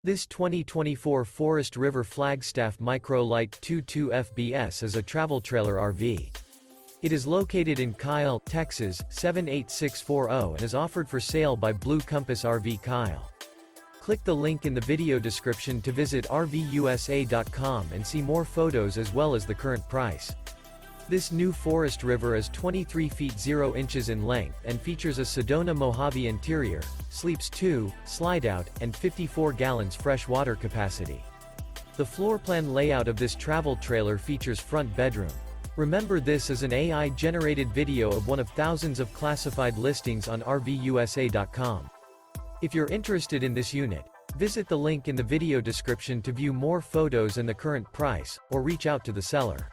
This 2024 Forest River Flagstaff Micro Lite 22 FBS is a travel trailer RV. It is located in Kyle, Texas, 78640 and is offered for sale by Blue Compass RV Kyle. Click the link in the video description to visit RVUSA.com and see more photos as well as the current price. This new Forest River is 23 feet 0 inches in length and features a SEDONA Mojave interior, sleeps 2, Slideout, and 54 gallons fresh water capacity. The floor plan layout of this travel trailer features front bedroom. Remember, this is an AI-generated video of one of thousands of classified listings on RVUSA.com. If you're interested in this unit, visit the link in the video description to view more photos and the current price, or reach out to the seller.